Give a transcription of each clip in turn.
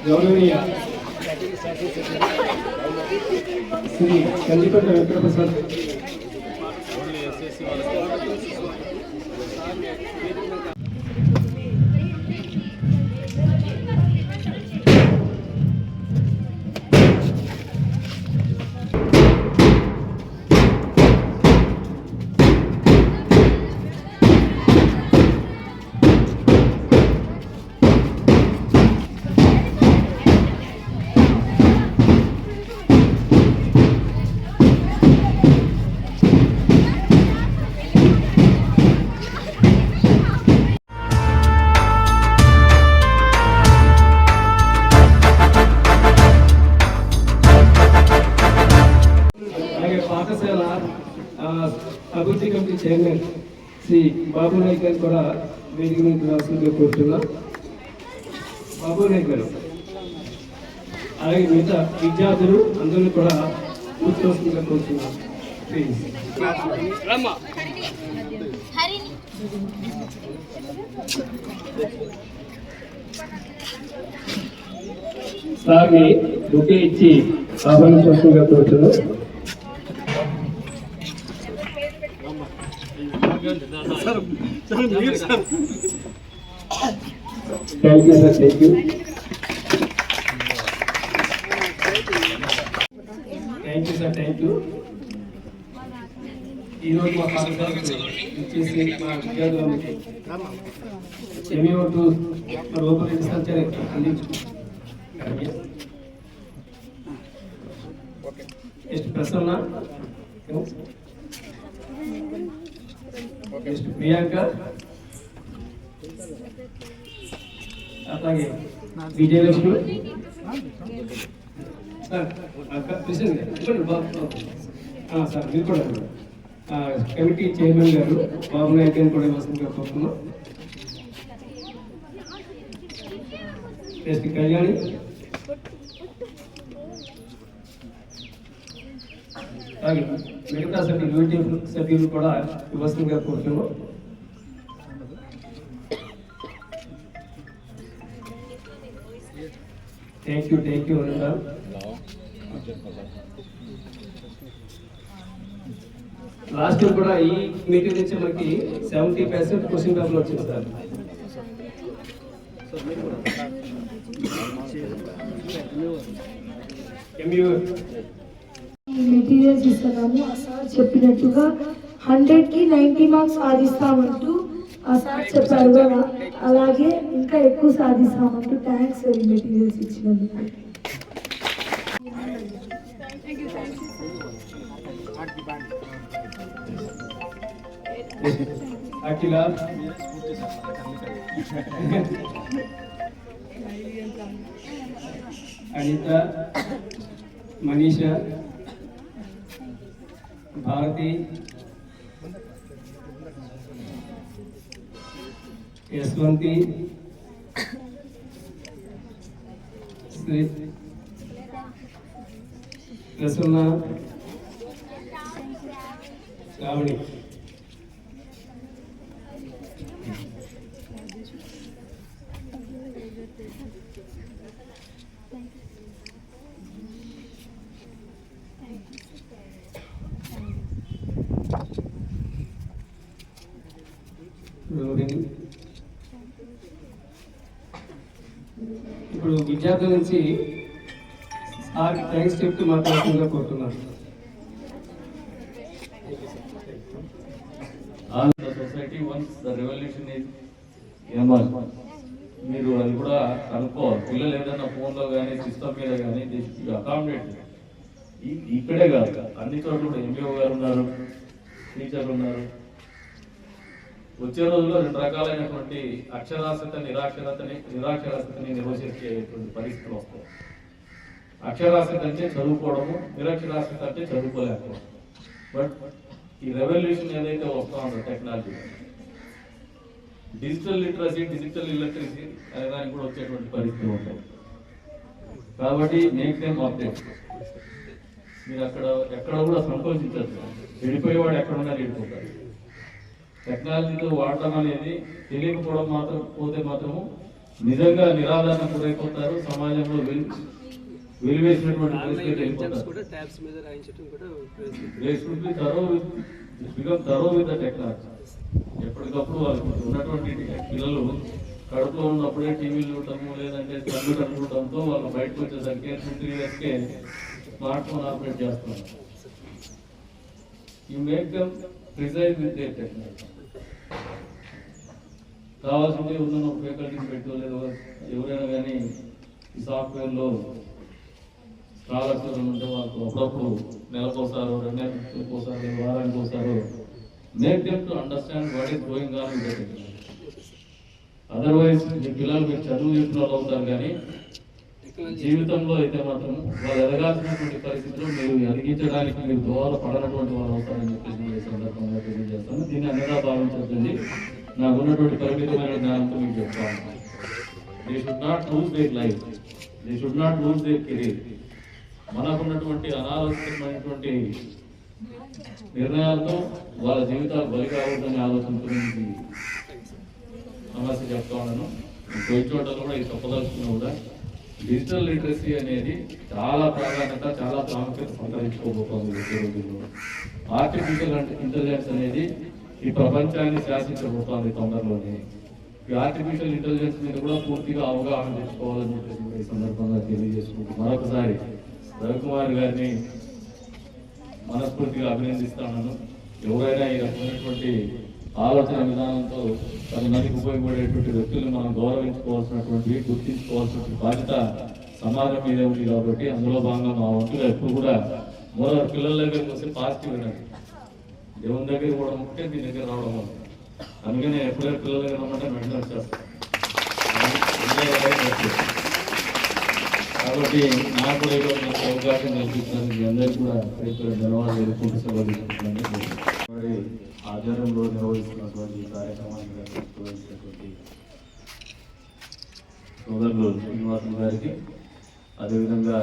గౌరవనీయ శ్రీ కందికొండ వెంకటప్రసాద్ పాఠశాల అభివృద్ధి కమిటీ చైర్మన్ శ్రీ బాబు నాయక్ గారు కూడా వేదిక మీద రావాల్సిందిగా కోరుతున్నాం. బాబు నాయక్ గారు అలాగే మిగతా విద్యార్థులు అందరూ కూడా కూర్చోవలసిందిగా కోరుతున్నాం. ప్లీజ్ సార్ని బుకే ఇచ్చి ఆహ్వానించవలసిందిగా కోరుతున్నాం. Thank you sir, thank you. Thank you sir, thank you. ఈరోజు మా పాఠశాలకు ఇచ్చేసి మా విద్యార్థులకి సెమీ-ఓటు రూపం సంచరి అందించు. నెక్స్ట్ ప్రసన్న, నెక్స్ట్ ప్రియాంక, అలాగే విజయలక్ష్మి సార్, సార్ మీరు కూడా కమిటీ చైర్మన్ గారు బాబు నాయక్ గారిని కూడా ఇవ్వాల్సిందిగా కోరుతున్నాం. నెక్స్ట్ కళ్యాణి, అలాగే మిగతా సభ్యులు యూటీ సభ్యులు కూడా ఇవ్వాల్సిందిగా కోరుతున్నాం. Thank you, thank you Anantha. Last year కూడా ఈ మీటింగ్ నుంచి మనకి 70% క్వశ్చన్ పేపర్లు వచ్చింది సార్. మెటీరియల్స్ ఇస్తున్నాము. ఆ సార్ చెప్పినట్టుగా 100కి 90 మార్క్స్ సాధిస్తామంటూ ఆ సార్ చెప్పారు కదా, అలాగే ఇంకా ఎక్కువ సాధిస్తామంటూ థ్యాంక్స్ ఈ మెటీరియల్స్ ఇచ్చినందుకు. అఖిల, అనిత, మనీష, భారతి, యశ్వంతి, శ్రీ ప్రసన్న, శ్రావణి. ఇప్పుడు విద్యార్థుల నుంచి థ్యాంక్స్ చెప్తూ మాట్లాడుతుందిగా కోరుతున్నాను. Society once the revolution is emerge. మీరు అది కూడా అనుకోవాలి. పిల్లలు ఏదైనా ఫోన్లో కానీ సిస్టమ్ మీద కానీ అకామిడేట్ ఇక్కడే కాదు అన్ని చోట్ల కూడా ఎంబీఓ గారు ఉన్నారు, టీచర్లు ఉన్నారు. వచ్చే రోజుల్లో 2 రకాలైనటువంటి అక్షరాస్యత నిరాక్షరాస్యతని నిర్వహించేటువంటి పరిస్థితులు వస్తాయి. అక్షరాస్యత అంటే చదువుకోవడము, నిరక్షరాస్యత అంటే చదువుకోలేకపోవడం. బట్ ఈ రెవల్యూషన్ ఏదైతే వస్తా ఉందో టెక్నాలజీ, డిజిటల్ లిటరసీ, డిజిటల్ ఇల్లటరసీ అనే దానికి కూడా వచ్చేటువంటి పరిస్థితులు ఉంటాయి. కాబట్టి మేక్ దెమ్ అప్డేట్. మీరు ఎక్కడ కూడా సంకోచించచ్చు. వెళ్ళిపోయేవాడు ఎక్కడున్నా వెళ్ళిపోతారు. టెక్నాలజీతో వాడటం అనేది తెలియకపోవడం మాత్రము నిజంగా నిరాదరణ గురైపోతారు, సమాజంలో వెలివేసినటువంటి పరిస్థితి వెళ్ళిపోతారు. టెక్నాలజీ ఎప్పటికప్పుడు వాళ్ళకి ఉన్నటువంటి పిల్లలు కడుపులో ఉన్నప్పుడే టీవీలు చూడటము లేదంటే కంప్యూటర్ చూడటంతో వాళ్ళు బయటకు వచ్చేసరికి 2-3 ఇయర్స్కే స్మార్ట్ ఫోన్ ఆపరేట్ చేస్తున్నారు. You make them precise with their technology. కావాల్సింది ఉన్న ఫ్యాకల్టీని పెట్టో లేదా ఎవరైనా కానీ ఈ సాఫ్ట్వేర్లో స్కాలర్స్ ఉంటే వాళ్ళకు అప్పుడప్పుడు నెలకోసారో 2 నెలలకోసారో వారానికి ఒకసారో make them to understand what is going on with the technology. Otherwise మీ పిల్లలు మీరు చదువు చెప్పిన వాళ్ళు అవుతారు, కానీ జీవితంలో అయితే మాత్రం వాళ్ళు ఎదగాల్సినటువంటి పరిస్థితుల్లో మీరు ఎదిగించడానికి మీరు దోహదపడనటువంటి వాళ్ళు అవుతారని చెప్పేసి సందర్భంగా తెలియజేస్తాను. దీన్ని అన్నదా భావించండి. నాకు ఉన్నటువంటి పరిమితమైన జ్ఞానంతో మీకు చెప్తాను. They should not lose their life, they should not lose their career. మనకున్నటువంటి అనాలోచితమైనటువంటి నిర్ణయాలతో వాళ్ళ జీవితాలు బలి కావద్దని ఆలోచనతో సమస్య చెప్తా ఉన్నాను. కొన్ని చోట్ల కూడా ఈ తప్పదలుచుకున్నా కూడా డిజిటల్ లిటరసీ అనేది చాలా ప్రాధాన్యత, చాలా ప్రాముఖ్యత సంతరించుకోబోతోంది ఈ రోజుల్లో. ఆర్టిఫిషియల్ ఇంటెలిజెన్స్ అనేది ఈ ప్రపంచాన్ని శాసించబోతోంది తొందరలోనే. ఈ ఆర్టిఫిషియల్ ఇంటెలిజెన్స్ మీద కూడా పూర్తిగా అవగాహన తెచ్చుకోవాలని చెప్పేసి ఈ సందర్భంగా తెలియజేసుకుంటూ మరొకసారి రవికుమార్ గారిని మనస్ఫూర్తిగా అభినందిస్తాను. ఎవరైనా ఈ రకమైనటువంటి ఆలోచన విధానంతో 10 మందికి ఉపయోగపడేటువంటి వ్యక్తులను మనం గౌరవించుకోవాల్సినటువంటి, గుర్తించుకోవాల్సినటువంటి బాధ్యత సమాజం మీదే ఉంది. కాబట్టి అందులో భాగంగా మా వంతులు ఎప్పుడు కూడా మరొక పిల్లల దగ్గరికి వస్తే పాజిటివ్ వినండి. దేవుని దగ్గర కూడా ఉంటే మీ దగ్గర రావడం వల్ల అందుకనే ఎప్పుడైనా పిల్లల దగ్గర రమ్మంటే వెంటనే వచ్చేస్తాను. కాబట్టి నాకు కూడా అవకాశం కల్పించినందుకు మీ అందరికీ కూడా ధన్యవాదాలు తెలుపుకుంటూ మరి ఆధ్వర్యంలో నిర్వహిస్తున్నటువంటి కార్యక్రమాన్ని నిర్వహించినటువంటి సోదరులు శ్రీనివాసులు గారికి, అదేవిధంగా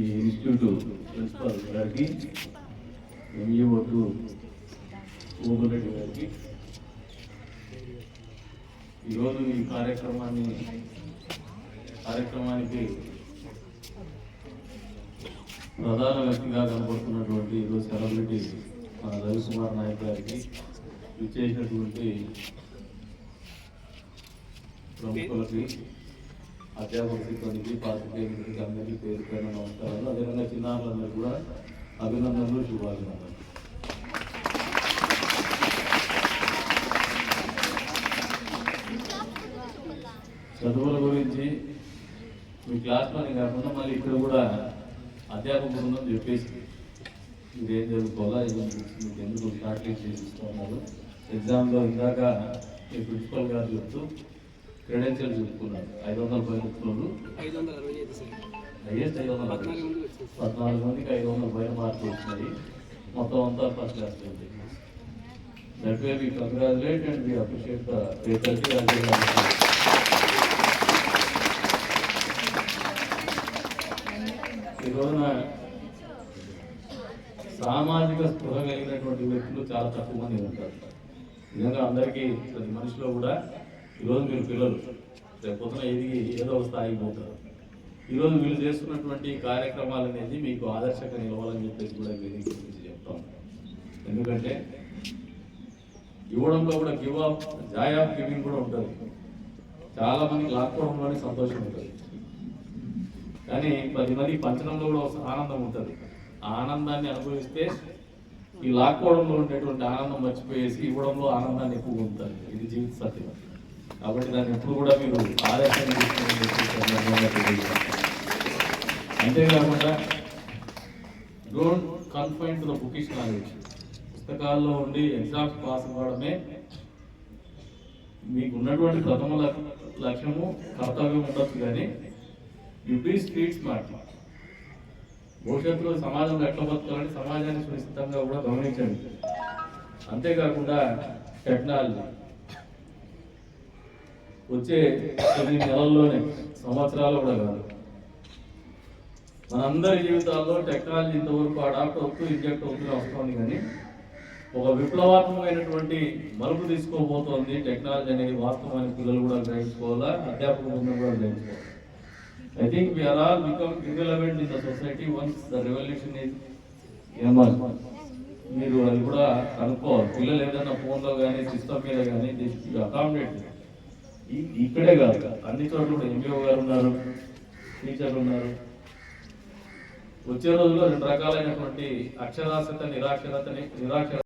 ఈ ఇన్స్టిట్యూట్ ప్రిన్సిపల్ గారికి, ఎంఈఓ2 ఓబులరెడ్డి గారికి, ఈరోజు ఈ కార్యక్రమానికి ప్రధాన వ్యక్తిగా కనబడుతున్నటువంటి ఈరోజు సెలబ్రిటీ మన రవికుమార్ నాయక్ గారికి, ఇచ్చేసినటువంటి ప్రముఖులకి, అధ్యాపక సిబ్బందికి, పాత్రికేయులకి అందరికీ పేరు పైన నమస్కారాలు. అదేవిధంగా చిన్నారులందరూ కూడా అభినందనలు, శుభాభినందనలు. చదువుల గురించి మీ క్లాస్లోనే కాకుండా మళ్ళీ ఇక్కడ కూడా అధ్యాపక బృందం చెప్పేసి మీరేం చదువుకోవాలా, మీకు ఎందుకు షార్ట్ లిస్ట్ చేసి ఇస్తూ ఉన్నారు. ఎగ్జామ్లో ఇందాక మీ ప్రిన్సిపల్ గారు చెప్తూ క్రెడెన్షియల్ చెప్పుకున్నారు. 500 పైన వచ్చినోళ్ళు హైయెస్ట్ 14 మందికి 500 పైన మార్కులు వచ్చినాయి. మొత్తం అంతా ఫస్ట్ క్లాస్ ఉంది. That way we congratulate and we appreciate the faculty. ఈ రోజున సామాజిక స్పృహ కలిగినటువంటి వ్యక్తులు చాలా తక్కువ మంది ఉంటారు. నిజంగా అందరికీ ప్రతి మనిషిలో కూడా ఈరోజు మీరు పిల్లలు రేపొద్దున ఏదో స్థాయికి పోతారు. ఈరోజు వీళ్ళు చేస్తున్నటువంటి కార్యక్రమాలు అనేది మీకు ఆదర్శంగా నిలవాలని చెప్పేసి కూడా వేదిక గురించి చెప్తాం. ఎందుకంటే ఇవ్వడంలో కూడా జాయ్ ఆఫ్ గివింగ్ కూడా ఉంటుంది. చాలా మందికి లాక్కోవడంలోనే సంతోషం ఉంటుంది, కానీ 10 మందికి పంచడంలో కూడా ఆనందం ఉంటుంది. ఆ ఆనందాన్ని అనుభవిస్తే ఈ లాక్కోవడంలో ఉండేటువంటి ఆనందం మర్చిపోయేసి ఇవ్వడంలో ఆనందాన్ని ఎక్కువగా ఉంటుంది. ఇది జీవిత సత్యం. కాబట్టి దాన్ని ఎప్పుడు కూడా మీరు ఆదర్శంగా తీసుకుని అంతేకాకుండా don't confine to the bookish knowledge. పుస్తకాల్లో ఉండి ఎగ్జామ్స్ పాస్ అవ్వడమే మీకు ఉన్నటువంటి ప్రథమ లక్ష్యము, కర్తవ్యం ఉండొచ్చు, కానీ యు బీ స్ట్రీట్ స్మార్ట్. భవిష్యత్తులో సమాజంలో ఎట్లా బతకాలని సమాజాన్ని సునిశ్చితంగా కూడా గమనించండి. అంతేకాకుండా టెక్నాలజీ వచ్చే 10 నెలల్లోనే, సంవత్సరాలు కూడా కాదు, మనందరి జీవితాల్లో టెక్నాలజీ ఇంతవరకు అడాప్ట్ అవుతూ ఇంజెక్ట్ అవుతూనే వస్తుంది. కానీ ఒక విప్లవాత్మకమైనటువంటి మలుపు తీసుకోబోతోంది టెక్నాలజీ అనేది. వాస్తవానికి పిల్లలు కూడా గ్రహించుకోవాలా, అధ్యాపకులు కూడా గ్రహించుకోవాలి. I think we are all become irrelevant in the society once the revolution is emerged. మీరు అది కూడా కనుక్కోవాలి. పిల్లలు ఏదైనా ఫోన్లో కానీ సిస్టమ్ మీద కానీ అకామిడేట్ ఇక్కడే కాదు, అన్ని చోట్ల కూడా ఎంబీఓ గారు ఉన్నారు, టీచర్లు ఉన్నారు. వచ్చే రోజుల్లో 2 రకాలైనటువంటి అక్షరాస్యత నిరాక్షరత